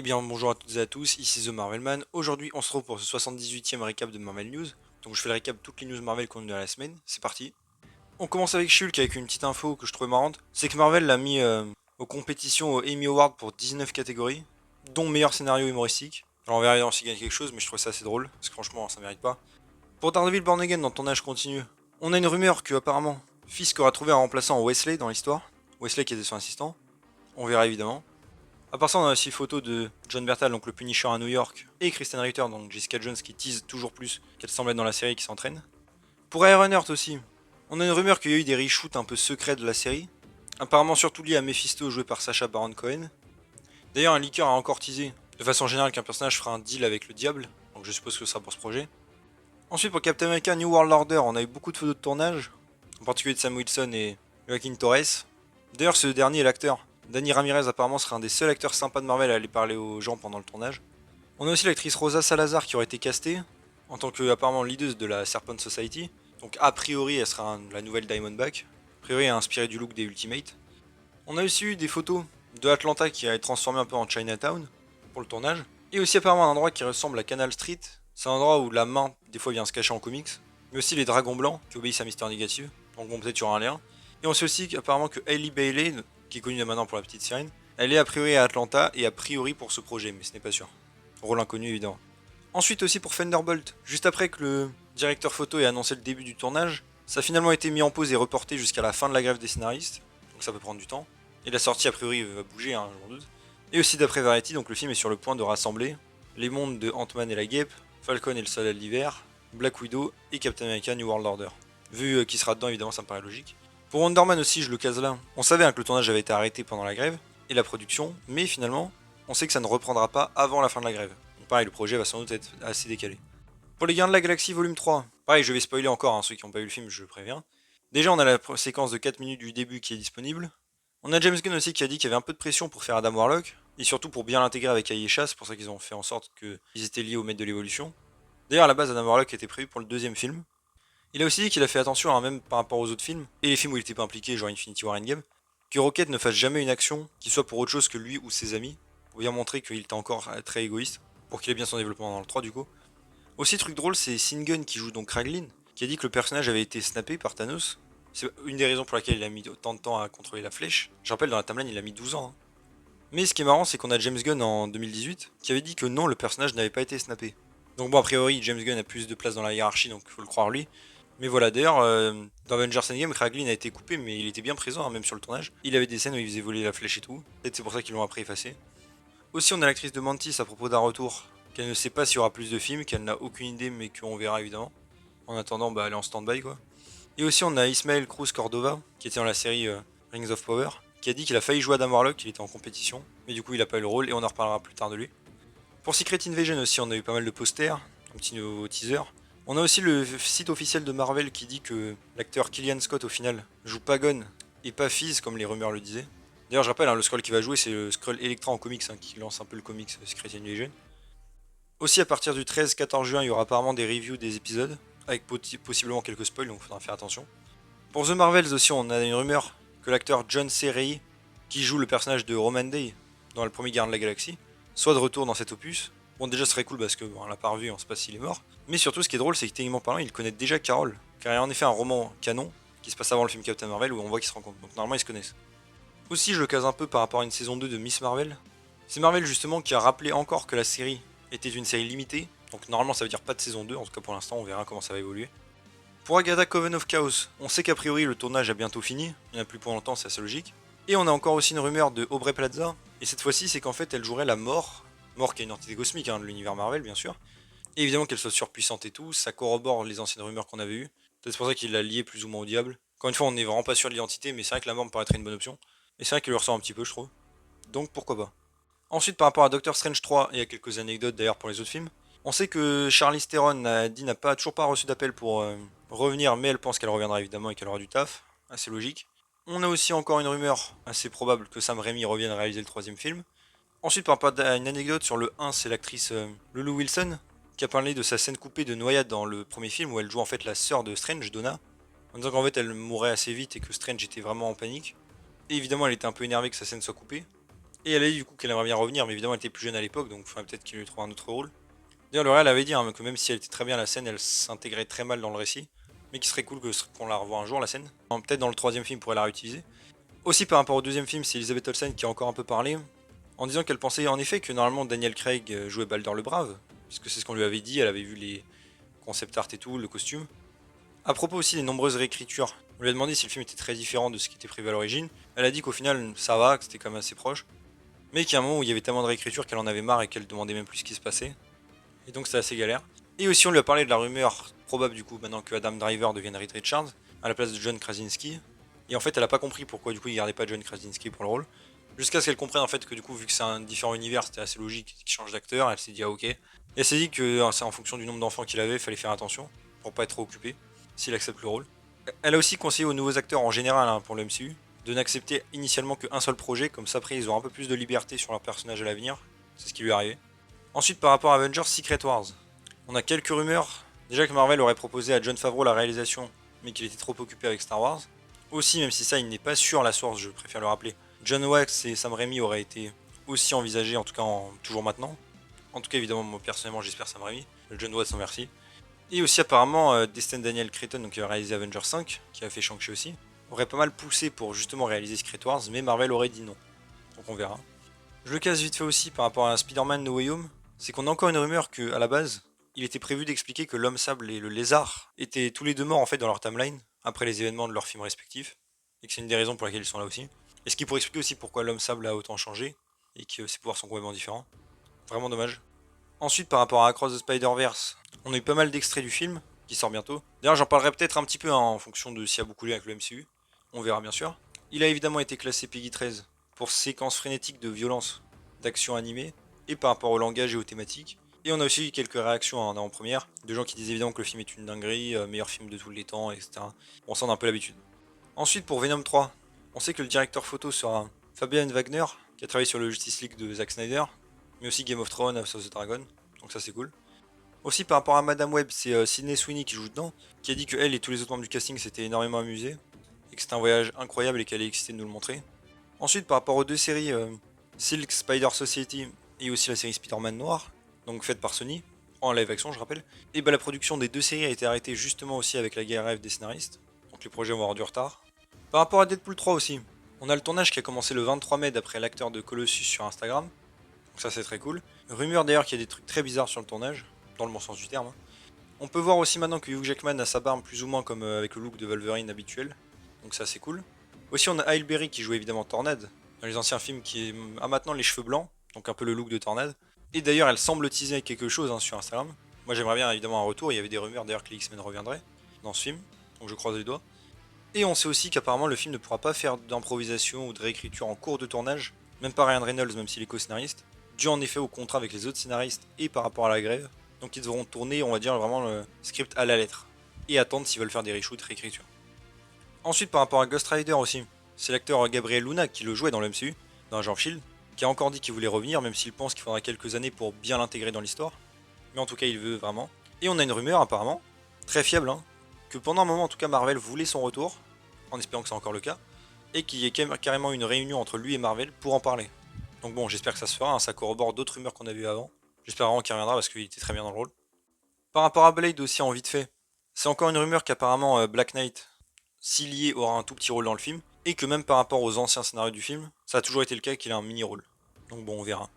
Eh bien bonjour à toutes et à tous, ici The Marvelman. Aujourd'hui on se retrouve pour ce 78e récap de Marvel News. Donc je fais le récap de toutes les news Marvel qu'on a eu dans la semaine, c'est parti. On commence avec Shulk avec une petite info que je trouvais marrante. C'est que Marvel l'a mis aux compétitions aux Emmy Awards pour 19 catégories, dont meilleur scénario humoristique. Alors on verra s'il gagne quelque chose, mais je trouve ça assez drôle, parce que franchement ça mérite pas. Pour Daredevil Born Again dans le tournage continu, on a une rumeur que apparemment Fisk aura trouvé un remplaçant Wesley dans l'histoire. Wesley qui était son assistant. On verra évidemment. À part ça, on a aussi photo de John Bertal, donc le Punisher à New York, et Kristen Ritter, donc Jessica Jones, qui tease toujours plus qu'elle semble être dans la série et qui s'entraîne. Pour Ironheart aussi, on a une rumeur qu'il y a eu des reshoots un peu secrets de la série, apparemment surtout liés à Mephisto joué par Sacha Baron Cohen. D'ailleurs, un leaker a encore teasé, de façon générale, qu'un personnage fera un deal avec le diable, donc je suppose que ce sera pour ce projet. Ensuite, pour Captain America New World Order, on a eu beaucoup de photos de tournage, en particulier de Sam Wilson et Joaquin Torres. D'ailleurs, ce dernier est l'acteur. Danny Ramirez apparemment serait un des seuls acteurs sympas de Marvel à aller parler aux gens pendant le tournage. On a aussi l'actrice Rosa Salazar qui aurait été castée en tant que apparemment leader de la Serpent Society. Donc a priori elle sera la nouvelle Diamondback. A priori elle est inspirée du look des Ultimates. On a aussi eu des photos de Atlanta qui a été transformée un peu en Chinatown pour le tournage. Et aussi apparemment un endroit qui ressemble à Canal Street. C'est un endroit où la main des fois vient se cacher en comics. Mais aussi les dragons blancs qui obéissent à Mister Negative. Donc bon peut-être qu'il y aura un lien. Et on sait aussi apparemment que Hailey Bailey, qui est connue maintenant pour la petite sirène, elle est a priori à Atlanta et a priori pour ce projet, mais ce n'est pas sûr. Rôle inconnu évidemment. Ensuite aussi pour Thunderbolt, juste après que le directeur photo ait annoncé le début du tournage, ça a finalement été mis en pause et reporté jusqu'à la fin de la grève des scénaristes, donc ça peut prendre du temps. Et la sortie a priori va bouger, hein, je m'en doute. Et aussi d'après Variety, donc le film est sur le point de rassembler les mondes de Ant-Man et la Guêpe, Falcon et le Soldat de l'Hiver, Black Widow et Captain America New World Order. Vu qui sera dedans évidemment ça me paraît logique. Pour Wonder Man aussi je le case là. On savait hein, que le tournage avait été arrêté pendant la grève, et la production, mais finalement on sait que ça ne reprendra pas avant la fin de la grève. Donc pareil le projet va sans doute être assez décalé. Pour les Gardiens de la Galaxie volume 3, pareil je vais spoiler encore hein, ceux qui n'ont pas vu le film je le préviens. Déjà on a la séquence de 4 minutes du début qui est disponible. On a James Gunn aussi qui a dit qu'il y avait un peu de pression pour faire Adam Warlock, et surtout pour bien l'intégrer avec Aisha, c'est pour ça qu'ils ont fait en sorte qu'ils étaient liés au maître de l'évolution. D'ailleurs à la base Adam Warlock était prévu pour le deuxième film. Il a aussi dit qu'il a fait attention, hein, même par rapport aux autres films, et les films où il était pas impliqué, genre Infinity War Endgame, que Rocket ne fasse jamais une action qui soit pour autre chose que lui ou ses amis, pour bien montrer qu'il était encore très égoïste, pour qu'il ait bien son développement dans le 3 du coup. Aussi truc drôle, c'est Singun qui joue donc Kraglin, qui a dit que le personnage avait été snappé par Thanos. C'est une des raisons pour laquelle il a mis autant de temps à contrôler la flèche. Je rappelle, dans la timeline, il a mis 12 ans. Hein. Mais ce qui est marrant, c'est qu'on a James Gunn en 2018 qui avait dit que non, le personnage n'avait pas été snappé. Donc bon, a priori, James Gunn a plus de place dans la hiérarchie, donc il faut le croire lui. Mais voilà, d'ailleurs, dans Avengers Endgame, Kraglin a été coupé, mais il était bien présent, hein, même sur le tournage. Il avait des scènes où il faisait voler la flèche et tout. Peut-être c'est pour ça qu'ils l'ont après effacé. Aussi, on a l'actrice de Mantis à propos d'un retour, qu'elle ne sait pas s'il y aura plus de films, qu'elle n'a aucune idée, mais qu'on verra évidemment. En attendant, bah, elle est en stand-by quoi. Et aussi, on a Ismael Cruz Cordova, qui était dans la série Rings of Power, qui a dit qu'il a failli jouer Adam Warlock, qu'il était en compétition, mais du coup, il a pas eu le rôle, et on en reparlera plus tard de lui. Pour Secret Invasion aussi, on a eu pas mal de posters, un petit nouveau teaser. On a aussi le site officiel de Marvel qui dit que l'acteur Killian Scott au final joue Pagon et pas Fizz comme les rumeurs le disaient. D'ailleurs je rappelle, hein, le Skrull qui va jouer c'est le Skrull Electra en comics hein, qui lance un peu le comics Secret Invasion. Aussi à partir du 13-14 juin il y aura apparemment des reviews des épisodes, avec possiblement quelques spoils donc il faudra faire attention. Pour The Marvels aussi on a une rumeur que l'acteur John C. Reilly, qui joue le personnage de Roman Day dans le premier Gardien de la Galaxie, soit de retour dans cet opus. Bon, déjà, ce serait cool parce qu'on l'a pas revu, on sait pas s'il est mort. Mais surtout, ce qui est drôle, c'est que techniquement parlant, il connaît déjà Carol. Car il y a en effet un roman canon qui se passe avant le film Captain Marvel où on voit qu'ils se rencontrent. Donc normalement, ils se connaissent. Aussi, je le case un peu par rapport à une saison 2 de Miss Marvel. C'est Marvel justement qui a rappelé encore que la série était une série limitée. Donc normalement, ça veut dire pas de saison 2. En tout cas, pour l'instant, on verra comment ça va évoluer. Pour Agatha Coven of Chaos, on sait qu'a priori le tournage a bientôt fini. Il n'y en a plus pour longtemps, c'est assez logique. Et on a encore aussi une rumeur de Aubrey Plaza. Et cette fois-ci, c'est qu'en fait, elle jouerait la mort. Mort qui est une entité cosmique hein, de l'univers Marvel, bien sûr. Et évidemment qu'elle soit surpuissante et tout, ça corrobore les anciennes rumeurs qu'on avait eues. C'est pour ça qu'il l'a lié plus ou moins au diable. Encore une fois, on n'est vraiment pas sûr de l'identité, mais c'est vrai que la mort me paraîtrait une bonne option. Et c'est vrai qu'elle lui ressort un petit peu, je trouve. Donc pourquoi pas. Ensuite, par rapport à Doctor Strange 3, et à quelques anecdotes d'ailleurs pour les autres films, on sait que Charlize Theron a dit n'a pas toujours pas reçu d'appel pour revenir, mais elle pense qu'elle reviendra évidemment et qu'elle aura du taf. Assez logique. On a aussi encore une rumeur assez probable que Sam Raimi revienne réaliser le troisième film. Ensuite, par rapport à une anecdote sur le 1, c'est l'actrice Lulu Wilson qui a parlé de sa scène coupée de noyade dans le premier film où elle joue en fait la sœur de Strange, Donna, en disant qu'en fait elle mourrait assez vite et que Strange était vraiment en panique. Et évidemment, elle était un peu énervée que sa scène soit coupée. Et elle a dit du coup qu'elle aimerait bien revenir, mais évidemment elle était plus jeune à l'époque, donc il faudrait peut-être qu'il lui trouve un autre rôle. D'ailleurs, le réal avait dit que même si elle était très bien la scène, elle s'intégrait très mal dans le récit, mais qu'il serait cool qu'on la revoie un jour la scène. Peut-être dans le troisième film, on pourrait la réutiliser. Aussi par rapport au deuxième film, c'est Elizabeth Olsen qui a encore un peu parlé, en disant qu'elle pensait en effet que normalement Daniel Craig jouait Balder le Brave, puisque c'est ce qu'on lui avait dit, elle avait vu les concept art et tout, le costume. À propos aussi des nombreuses réécritures, on lui a demandé si le film était très différent de ce qui était prévu à l'origine. Elle a dit qu'au final ça va, que c'était quand même assez proche, mais qu'il y a un moment où il y avait tellement de réécritures qu'elle en avait marre et qu'elle demandait même plus ce qui se passait. Et donc c'est assez galère. Et aussi on lui a parlé de la rumeur probable du coup maintenant que Adam Driver devienne Reed Richards à la place de John Krasinski. Et en fait elle a pas compris pourquoi du coup il gardait pas John Krasinski pour le rôle. Jusqu'à ce qu'elle comprenne en fait que du coup vu que c'est un différent univers c'était assez logique qu'il change d'acteur, elle s'est dit ah ok. Et elle s'est dit que c'est en fonction du nombre d'enfants qu'il avait, il fallait faire attention pour pas être trop occupé s'il accepte le rôle. Elle a aussi conseillé aux nouveaux acteurs en général pour le MCU de n'accepter initialement qu'un seul projet, comme ça après ils auront un peu plus de liberté sur leur personnage à l'avenir, c'est ce qui lui est arrivé. Ensuite par rapport à Avengers Secret Wars, on a quelques rumeurs. Déjà que Marvel aurait proposé à Jon Favreau la réalisation, mais qu'il était trop occupé avec Star Wars. Aussi, même si ça, il n'est pas sûr la source, je préfère le rappeler. John Wax et Sam Raimi auraient été aussi envisagés, en tout cas toujours maintenant. En tout cas, évidemment, moi personnellement, j'espère Sam Raimi. John Watts, en merci. Et aussi, apparemment, Destin Daniel Cretton, donc, qui a réalisé Avengers 5, qui a fait Shang-Chi aussi, aurait pas mal poussé pour justement réaliser Secret Wars, mais Marvel aurait dit non. Donc on verra. Je le casse vite fait aussi par rapport à Spider-Man No Way Home, c'est qu'on a encore une rumeur que, à la base, il était prévu d'expliquer que l'homme sable et le lézard étaient tous les deux morts en fait dans leur timeline, après les événements de leurs films respectifs, et que c'est une des raisons pour lesquelles ils sont là aussi. Et ce qui pourrait expliquer aussi pourquoi l'homme sable a autant changé, et que ses pouvoirs sont complètement différents. Vraiment dommage. Ensuite, par rapport à Across the Spider-Verse, on a eu pas mal d'extraits du film, qui sort bientôt. D'ailleurs, j'en parlerai peut-être un petit peu en fonction de s'il y a beaucoup de liens avec le MCU. On verra bien sûr. Il a évidemment été classé Peggy 13 pour séquences frénétiques de violence, d'action animée, et par rapport au langage et aux thématiques. Et on a aussi eu quelques réactions en avant-première, de gens qui disaient évidemment que le film est une dinguerie, meilleur film de tous les temps, etc. On s'en a un peu l'habitude. Ensuite, pour Venom 3, on sait que le directeur photo sera Fabian Wagner, qui a travaillé sur le Justice League de Zack Snyder, mais aussi Game of Thrones, House of the Dragon, donc ça c'est cool. Aussi par rapport à Madame Web, c'est Sydney Sweeney qui joue dedans, qui a dit que elle et tous les autres membres du casting s'étaient énormément amusés, et que c'était un voyage incroyable et qu'elle est excitée de nous le montrer. Ensuite, par rapport aux deux séries, Silk Spider Society et aussi la série Spider-Man Noir, donc faite par Sony, en live action je rappelle, et bah la production des deux séries a été arrêtée justement aussi avec la guerre rêve des scénaristes, donc les projets vont avoir du retard. Par rapport à Deadpool 3 aussi, on a le tournage qui a commencé le 23 mai d'après l'acteur de Colossus sur Instagram, donc ça c'est très cool. Rumeur d'ailleurs qu'il y a des trucs très bizarres sur le tournage, dans le bon sens du terme. On peut voir aussi maintenant que Hugh Jackman a sa barbe plus ou moins comme avec le look de Wolverine habituel, donc ça c'est cool. Aussi on a Halle Berry qui joue évidemment Tornade, dans les anciens films qui a maintenant les cheveux blancs, donc un peu le look de Tornade. Et d'ailleurs elle semble teaser quelque chose sur Instagram. Moi j'aimerais bien évidemment un retour, il y avait des rumeurs d'ailleurs que les X-Men reviendraient dans ce film, donc je croise les doigts. Et on sait aussi qu'apparemment le film ne pourra pas faire d'improvisation ou de réécriture en cours de tournage, même pas Ryan Reynolds, même s'il est co-scénariste, dû en effet au contrat avec les autres scénaristes et par rapport à la grève. Donc ils devront tourner, on va dire, vraiment le script à la lettre. Et attendre s'ils veulent faire des reshoots, réécriture. Ensuite, par rapport à Ghost Rider aussi, c'est l'acteur Gabriel Luna qui le jouait dans le MCU, dans Agent Shield, qui a encore dit qu'il voulait revenir, même s'il pense qu'il faudra quelques années pour bien l'intégrer dans l'histoire. Mais en tout cas, il veut vraiment. Et on a une rumeur apparemment, très fiable, que pendant un moment, en tout cas, Marvel voulait son retour, en espérant que c'est encore le cas, et qu'il y ait carrément une réunion entre lui et Marvel pour en parler. Donc bon, j'espère que ça se fera, ça corrobore d'autres rumeurs qu'on a vues avant. J'espère vraiment qu'il reviendra parce qu'il était très bien dans le rôle. Par rapport à Blade aussi, en vite fait, c'est encore une rumeur qu'apparemment Black Knight, s'il y est, aura un tout petit rôle dans le film, et que même par rapport aux anciens scénarios du film, ça a toujours été le cas qu'il a un mini-rôle. Donc bon, on verra.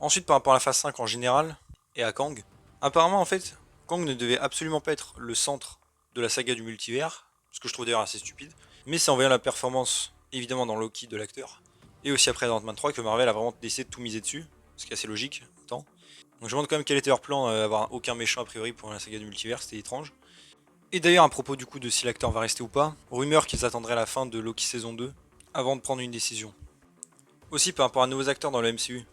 Ensuite, par rapport à la phase 5 en général, et à Kang, apparemment en fait, Kang ne devait absolument pas être le centre de la saga du multivers, ce que je trouve d'ailleurs assez stupide, mais c'est en voyant la performance, évidemment dans Loki de l'acteur, et aussi après dans Ant-Man 3 que Marvel a vraiment décidé de tout miser dessus, ce qui est assez logique, tant. Donc je me demande quand même quel était leur plan, avoir aucun méchant a priori pour la saga du multivers, c'était étrange. Et d'ailleurs à propos du coup de si l'acteur va rester ou pas, rumeur qu'ils attendraient la fin de Loki saison 2 avant de prendre une décision. Aussi par rapport à nouveaux acteurs dans le MCU,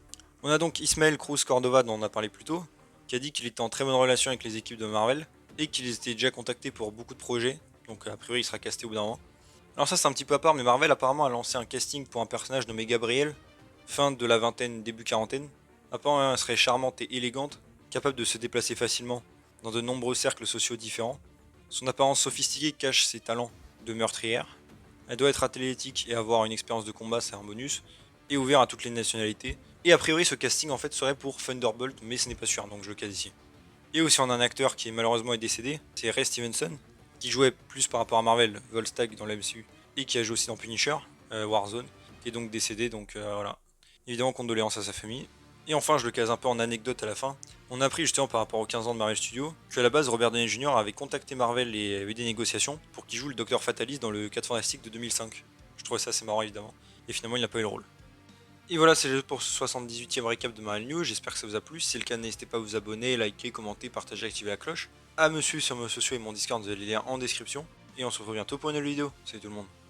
on a donc Ismael Cruz Cordova dont on a parlé plus tôt, qui a dit qu'il était en très bonne relation avec les équipes de Marvel, et qu'il était déjà contacté pour beaucoup de projets, donc a priori il sera casté au bout d'un moment. Alors ça c'est un petit peu à part, mais Marvel apparemment a lancé un casting pour un personnage nommé Gabriel, fin de la vingtaine, début quarantaine. Apparemment elle serait charmante et élégante, capable de se déplacer facilement dans de nombreux cercles sociaux différents. Son apparence sophistiquée cache ses talents de meurtrière. Elle doit être athlétique et avoir une expérience de combat, c'est un bonus. et ouvert à toutes les nationalités. Et a priori ce casting en fait serait pour Thunderbolt, mais ce n'est pas sûr, donc je le case ici. Et aussi on a un acteur qui malheureusement est décédé, c'est Ray Stevenson, qui jouait plus par rapport à Marvel, Volstagg dans la MCU, et qui a joué aussi dans Punisher, Warzone, qui est donc décédé, donc voilà. Évidemment condoléances à sa famille. Et enfin je le case un peu en anecdote à la fin, on a appris justement par rapport aux 15 ans de Marvel Studios, qu'à la base Robert Downey Jr. avait contacté Marvel et avait eu des négociations pour qu'il joue le Docteur Fatalis dans le 4 Fantastique de 2005. Je trouvais ça assez marrant évidemment, et finalement il n'a pas eu le rôle. Et voilà, c'est juste pour ce 78e récap de Marvel News, j'espère que ça vous a plu. Si c'est le cas, n'hésitez pas à vous abonner, liker, commenter, partager, activer la cloche. À me suivre sur mes réseaux sociaux et mon Discord, vous avez les liens en description. Et on se retrouve bientôt pour une nouvelle vidéo. Salut tout le monde.